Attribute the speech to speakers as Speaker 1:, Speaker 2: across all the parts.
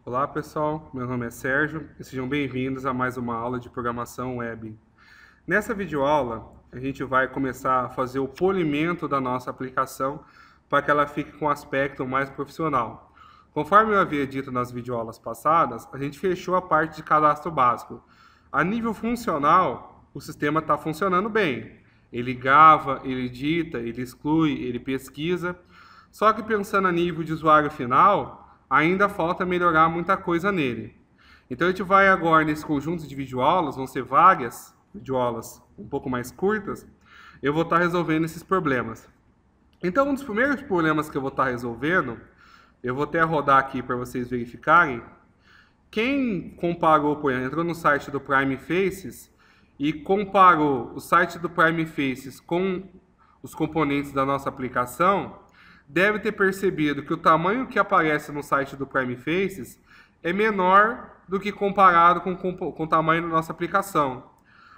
Speaker 1: Olá pessoal, meu nome é Sérgio e sejam bem-vindos a mais uma aula de programação web. Nessa videoaula, a gente vai começar a fazer o polimento da nossa aplicação para que ela fique com um aspecto mais profissional. Conforme eu havia dito nas videoaulas passadas, a gente fechou a parte de cadastro básico. A nível funcional, o sistema está funcionando bem. Ele grava, ele edita, ele exclui, ele pesquisa. Só que pensando a nível de usuário final, ainda falta melhorar muita coisa nele. Então a gente vai agora nesse conjunto de videoaulas, vão ser várias videoaulas um pouco mais curtas, eu vou estar resolvendo esses problemas. Então um dos primeiros problemas que eu vou estar resolvendo, eu vou até rodar aqui para vocês verificarem. Quem comparou, por exemplo, entrou no site do Prime Faces e comparou o site do Prime Faces com os componentes da nossa aplicação, deve ter percebido que o tamanho que aparece no site do Prime Faces é menor do que comparado com o tamanho da nossa aplicação.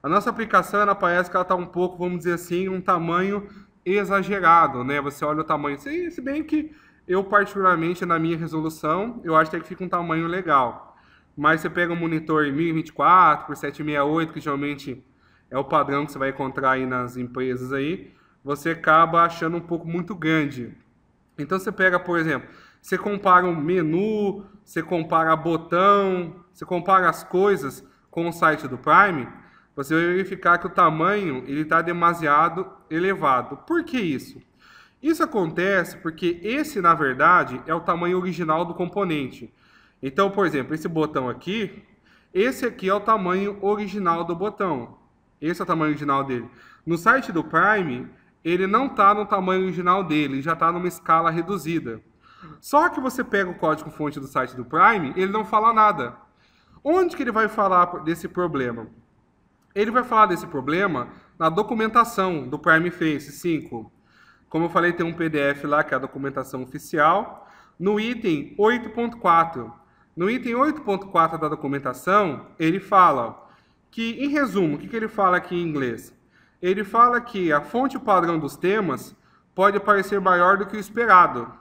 Speaker 1: A nossa aplicação, ela parece que ela está um pouco, vamos dizer assim, um tamanho exagerado, né? Você olha o tamanho, se bem que eu particularmente, na minha resolução, eu acho que fica um tamanho legal. Mas você pega um monitor 1024 por 768, que geralmente é o padrão que você vai encontrar aí nas empresas aí, você acaba achando um pouco muito grande. Então você pega, por exemplo, você compara um menu, você compara botão, você compara as coisas com o site do Prime, você vai verificar que o tamanho ele está demasiado elevado. Por que isso? Isso acontece porque esse, na verdade, é o tamanho original do componente. Então, por exemplo, esse botão aqui, esse aqui é o tamanho original do botão. Esse é o tamanho original dele. No site do Prime, ele não está no tamanho original dele, já está numa escala reduzida. Só que você pega o código-fonte do site do Prime, ele não fala nada. Onde que ele vai falar desse problema? Ele vai falar desse problema na documentação do Prime Face 5. Como eu falei, tem um PDF lá, que é a documentação oficial, no item 8.4. No item 8.4 da documentação, ele fala que, em resumo, o que ele fala aqui em inglês? Ele fala que a fonte padrão dos temas pode parecer maior do que o esperado.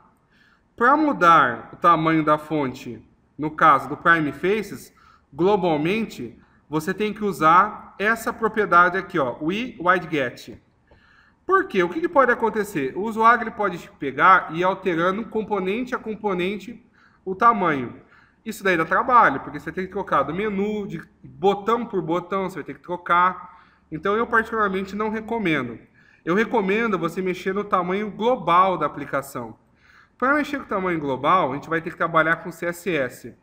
Speaker 1: Para mudar o tamanho da fonte, no caso do Prime Faces, globalmente, você tem que usar essa propriedade aqui, ó, widget. Por quê? O que pode acontecer? O usuário ele pode pegar e ir alterando componente a componente o tamanho. Isso daí dá trabalho, porque você tem que trocar do menu, de botão por botão, você vai ter que trocar. Então eu particularmente não recomendo. Eu recomendo você mexer no tamanho global da aplicação. Para mexer com o tamanho global, a gente vai ter que trabalhar com CSS.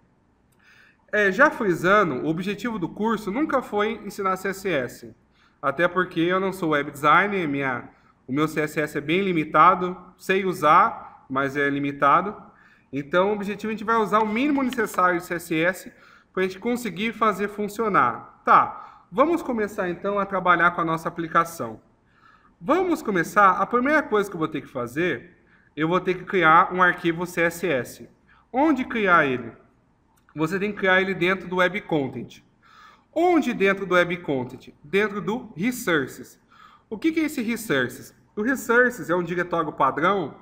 Speaker 1: Já frisando, o objetivo do curso nunca foi ensinar CSS. Até porque eu não sou web designer, o meu CSS é bem limitado, sei usar, mas é limitado. Então o objetivo a gente vai usar o mínimo necessário de CSS para a gente conseguir fazer funcionar. Tá, vamos começar então a trabalhar com a nossa aplicação. Vamos começar, a primeira coisa que eu vou ter que fazer, eu vou ter que criar um arquivo CSS. Onde criar ele? Você tem que criar ele dentro do Web Content. Onde dentro do Web Content? Dentro do Resources. O que é esse Resources? O Resources é um diretório padrão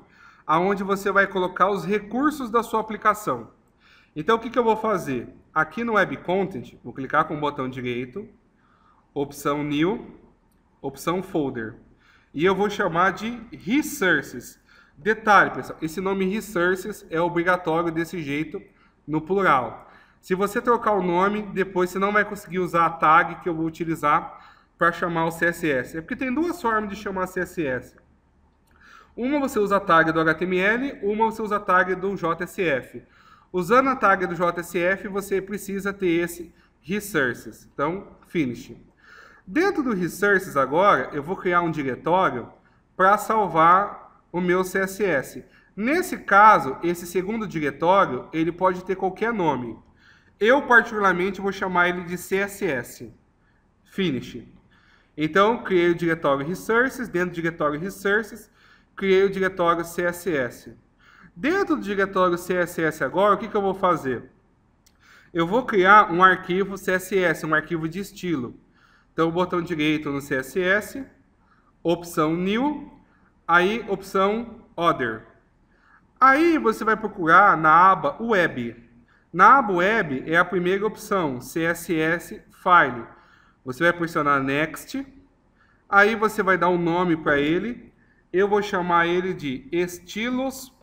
Speaker 1: onde você vai colocar os recursos da sua aplicação. Então o que eu vou fazer? Aqui no Web Content, vou clicar com o botão direito, opção New, opção Folder. E eu vou chamar de Resources. Detalhe, pessoal, esse nome Resources é obrigatório desse jeito no plural. Se você trocar o nome, depois você não vai conseguir usar a tag que eu vou utilizar para chamar o CSS. É porque tem duas formas de chamar CSS. Uma você usa a tag do HTML, uma você usa a tag do JSF. Usando a tag do JSF, você precisa ter esse Resources. Então, Finish. Dentro do Resources agora, eu vou criar um diretório para salvar o meu CSS. Nesse caso, esse segundo diretório, ele pode ter qualquer nome. Eu, particularmente, vou chamar ele de CSS. Finish. Então, criei o diretório Resources. Dentro do diretório Resources, criei o diretório CSS. Dentro do diretório CSS agora, o que eu vou fazer? Eu vou criar um arquivo CSS, um arquivo de estilo. Então, botão direito no CSS, opção New, aí opção Other. Aí você vai procurar na aba Web. Na aba Web é a primeira opção, CSS File. Você vai pressionar Next, aí você vai dar um nome para ele. Eu vou chamar ele de estilos.css.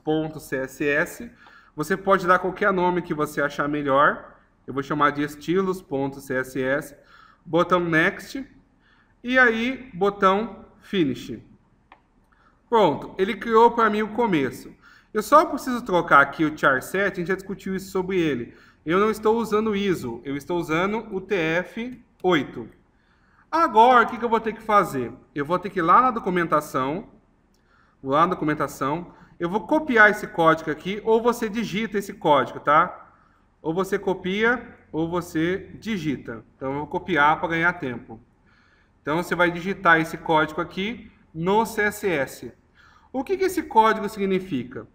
Speaker 1: Você pode dar qualquer nome que você achar melhor. Eu vou chamar de estilos.css. Botão Next. E aí, botão Finish. Pronto, ele criou para mim o começo. Eu só preciso trocar aqui o charset, a gente já discutiu isso sobre ele. Eu não estou usando o ISO, eu estou usando o TF8. Agora, o que eu vou ter que fazer? Eu vou ter que ir lá na documentação, eu vou copiar esse código aqui, ou você digita esse código, tá? Ou você copia, ou você digita. Então, eu vou copiar para ganhar tempo. Então, você vai digitar esse código aqui no CSS. O que esse código significa?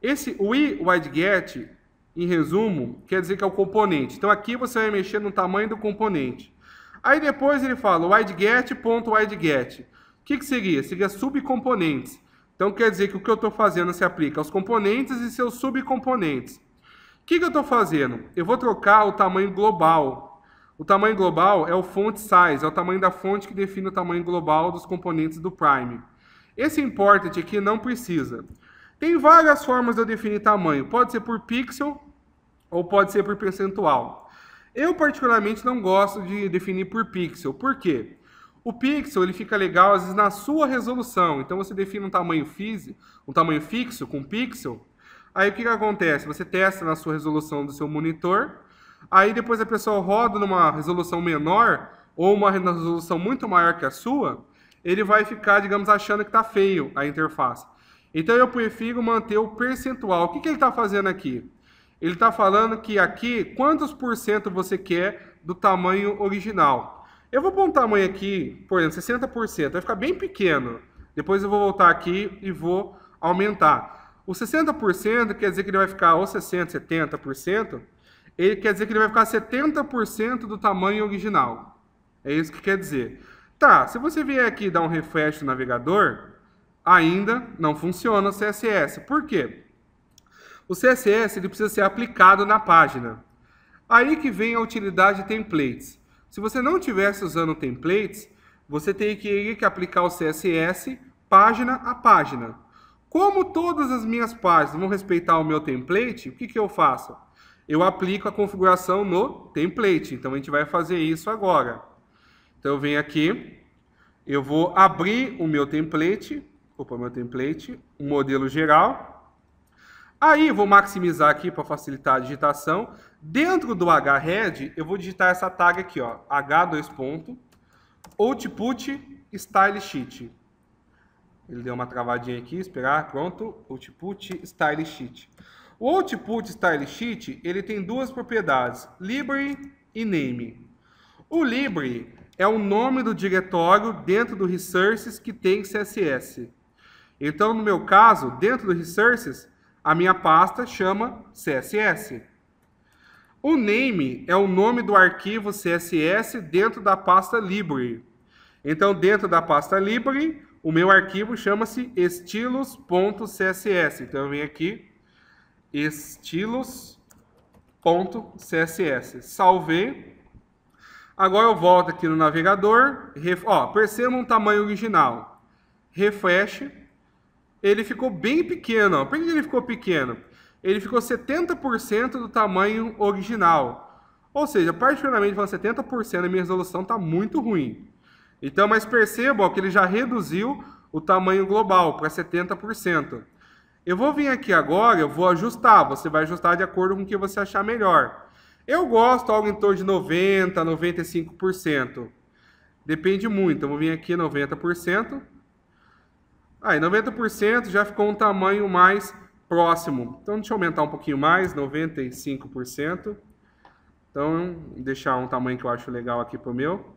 Speaker 1: Esse widget, em resumo, quer dizer que é o componente. Então, aqui você vai mexer no tamanho do componente. Aí, depois ele fala widget.widget. O que seria? Seria subcomponentes. Então, quer dizer que o que eu estou fazendo se aplica aos componentes e seus subcomponentes. O que eu estou fazendo? Eu vou trocar o tamanho global. O tamanho global é o font size, é o tamanho da fonte que define o tamanho global dos componentes do Prime. Esse important aqui não precisa. Tem várias formas de eu definir tamanho. Pode ser por pixel ou pode ser por percentual. Eu particularmente não gosto de definir por pixel. Por quê? O pixel ele fica legal às vezes na sua resolução. Então você define um tamanho fixo com pixel. Aí o que acontece? Você testa na sua resolução do seu monitor. Aí depois a pessoa roda numa resolução menor ou uma resolução muito maior que a sua, ele vai ficar, digamos, achando que está feio a interface. Então eu prefiro manter o percentual. O que ele está fazendo aqui? Ele está falando que aqui, quantos por cento você quer do tamanho original. Eu vou pôr um tamanho aqui, por exemplo, 60%, vai ficar bem pequeno. Depois eu vou voltar aqui e vou aumentar. O 60% quer dizer que ele vai ficar ou 60%, 70%. Ele quer dizer que ele vai ficar 70% do tamanho original. É isso que quer dizer. Tá, se você vier aqui e dar um refresh no navegador, ainda não funciona o CSS. Por quê? O CSS ele precisa ser aplicado na página. Aí que vem a utilidade de templates. Se você não estivesse usando templates, você teria que aplicar o CSS página a página. Como todas as minhas páginas vão respeitar o meu template, o que eu faço? Eu aplico a configuração no template. Então, a gente vai fazer isso agora. Então, eu venho aqui, eu vou abrir o meu template, um modelo geral. Aí, vou maximizar aqui para facilitar a digitação. Dentro do H-Head, eu vou digitar essa tag aqui, ó, H2. Output Style Sheet. Ele deu uma travadinha aqui, esperar, pronto, Output Style Sheet. O Output Style Sheet, ele tem duas propriedades, Library e Name. O Library é o nome do diretório dentro do Resources que tem CSS. Então, no meu caso, dentro do Resources, a minha pasta chama CSS. O Name é o nome do arquivo CSS dentro da pasta Library. Então, dentro da pasta Library, o meu arquivo chama-se estilos.css. Então, eu venho aqui, estilos.css. Salvei. Agora eu volto aqui no navegador. Percebam o tamanho original. Refresh. Ele ficou bem pequeno. Ó. Por que ele ficou pequeno? Ele ficou 70% do tamanho original. Ou seja, particularmente falando 70%, a minha resolução está muito ruim. Então, mas percebam que ele já reduziu o tamanho global para 70%. Eu vou vir aqui agora, eu vou ajustar. Você vai ajustar de acordo com o que você achar melhor. Eu gosto algo em torno de 90%, 95%. Depende muito. Eu vou vir aqui 90%. Aí, 90% já ficou um tamanho mais próximo. Então, deixa eu aumentar um pouquinho mais, 95%. Então, deixar um tamanho que eu acho legal aqui para o meu.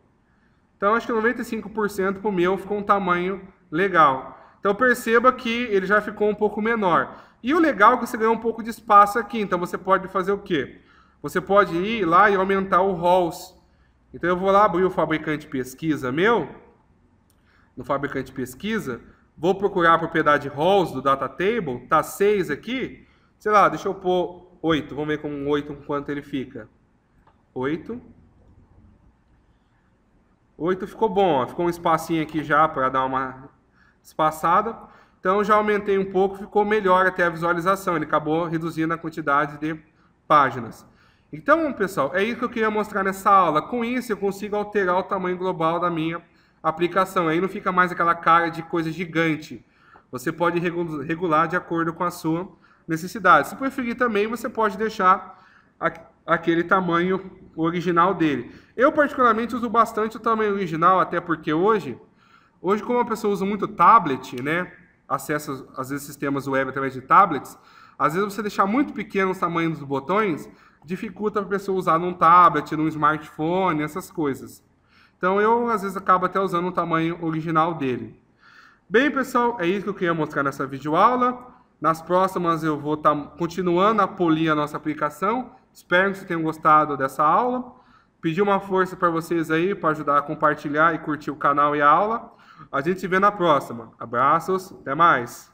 Speaker 1: Então, acho que 95% para o meu ficou um tamanho legal. Então, perceba que ele já ficou um pouco menor. E o legal é que você ganhou um pouco de espaço aqui. Então, você pode fazer o quê? Você pode ir lá e aumentar o rows. Então, eu vou lá abrir o fabricante pesquisa meu. No fabricante pesquisa, vou procurar a propriedade rows do data table. Está 6 aqui. Sei lá, deixa eu pôr 8. Vamos ver com um 8 quanto ele fica. 8. 8 ficou bom, ó. Ficou um espacinho aqui já para dar uma espaçada. Então já aumentei um pouco, ficou melhor até a visualização. Ele acabou reduzindo a quantidade de páginas. Então, pessoal, é isso que eu queria mostrar nessa aula. Com isso, eu consigo alterar o tamanho global da minha aplicação. Aí não fica mais aquela cara de coisa gigante. Você pode regular de acordo com a sua necessidade. Se preferir também, você pode deixar aquele tamanho original dele. Eu, particularmente, uso bastante o tamanho original, até porque hoje como a pessoa usa muito tablet, né? Acessa, às vezes, sistemas web através de tablets, às vezes você deixar muito pequeno o tamanho dos botões, dificulta para a pessoa usar num tablet, num smartphone, essas coisas. Então, eu, às vezes, acabo até usando o tamanho original dele. Bem, pessoal, é isso que eu queria mostrar nessa videoaula. Nas próximas eu vou estar continuando a polir a nossa aplicação. Espero que vocês tenham gostado dessa aula. Pedir uma força para vocês aí, para ajudar a compartilhar e curtir o canal e a aula. A gente se vê na próxima. Abraços, até mais!